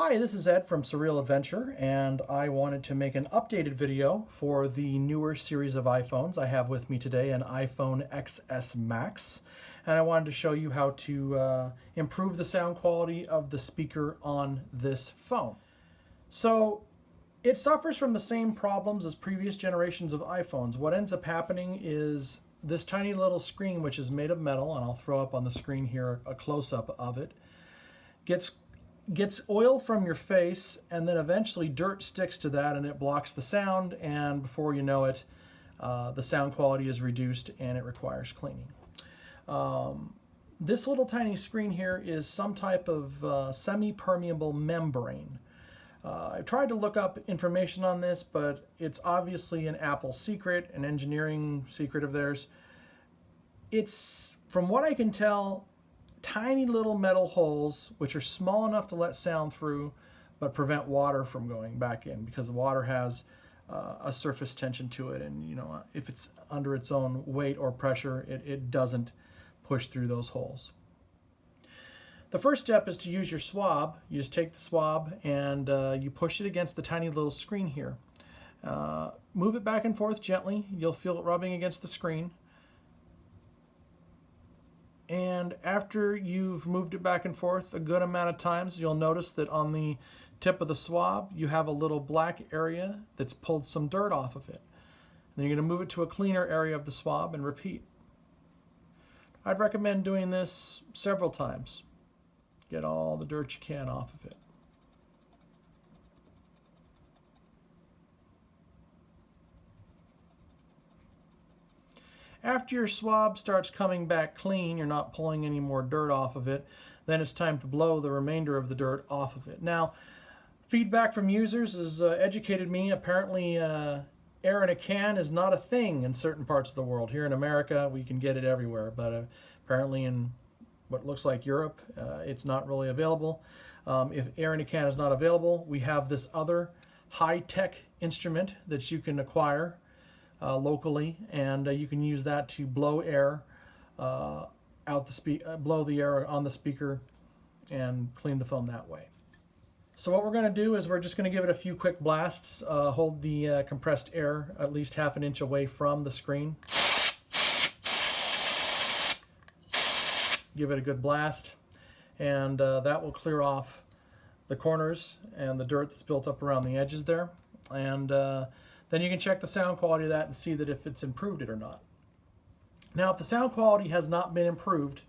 Hi, this is Ed from Surreal Adventure, and I wanted to make an updated video for the newer series of iPhones. I have with me today an iPhone XS Max, and I wanted to show you how to improve the sound quality of the speaker on this phone. So it suffers from the same problems as previous generations of iPhones. What ends up happening is this tiny little screen, which is made of metal, and I'll throw up on the screen here a close-up of it, gets oil from your face, and then eventually dirt sticks to that and it blocks the sound, and before you know it, the sound quality is reduced and it requires cleaning. This little tiny screen here is some type of semi-permeable membrane. I tried to look up information on this, but it's obviously an Apple secret, an engineering secret of theirs. It's, from what I can tell, tiny little metal holes which are small enough to let sound through but prevent water from going back in, because the water has a surface tension to it, and if it's under its own weight or pressure, it doesn't push through those holes. The first step is to use your swab. You just take the swab and you push it against the tiny little screen here. Move it back and forth gently. You'll feel it rubbing against the screen. And after you've moved it back and forth a good amount of times, you'll notice that on the tip of the swab, you have a little black area that's pulled some dirt off of it. Then you're going to move it to a cleaner area of the swab and repeat. I'd recommend doing this several times. Get all the dirt you can off of it. After your swab starts coming back clean, you're not pulling any more dirt off of it, then it's time to blow the remainder of the dirt off of it. Now, feedback from users has educated me. Apparently, air in a can is not a thing in certain parts of the world. Here in America, we can get it everywhere, but apparently in what looks like Europe, it's not really available. If air in a can is not available, we have this other high-tech instrument that you can acquire locally, and you can use that to blow air blow the air on the speaker and clean the phone that way. So what we're going to do is we're just going to give it a few quick blasts. Hold the compressed air at least half an inch away from the screen. Give it a good blast, and that will clear off the corners and the dirt that's built up around the edges there. And then you can check the sound quality of that and see that if it's improved it or not. Now, if the sound quality has not been improved,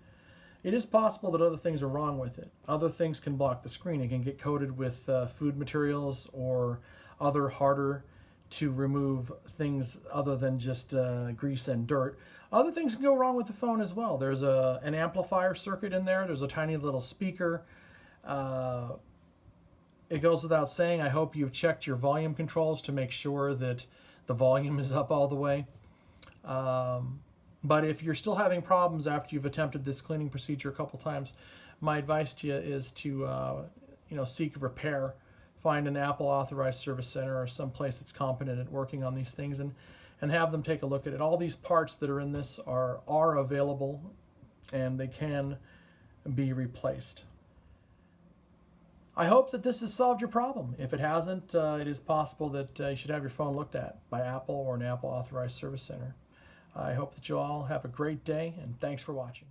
it is possible that other things are wrong with it. Other things can block the screen. It can get coated with food materials or other harder to remove things other than just grease and dirt. Other things can go wrong with the phone as well. There's an amplifier circuit in there. There's a tiny little speaker. It goes without saying, I hope you've checked your volume controls to make sure that the volume is up all the way. But if you're still having problems after you've attempted this cleaning procedure a couple times, my advice to you is to seek repair. Find an Apple authorized service center or some place that's competent at working on these things, and have them take a look at it. All these parts that are in this are available, and they can be replaced. I hope that this has solved your problem. If it hasn't, it is possible that you should have your phone looked at by Apple or an Apple authorized service center. I hope that you all have a great day, and thanks for watching.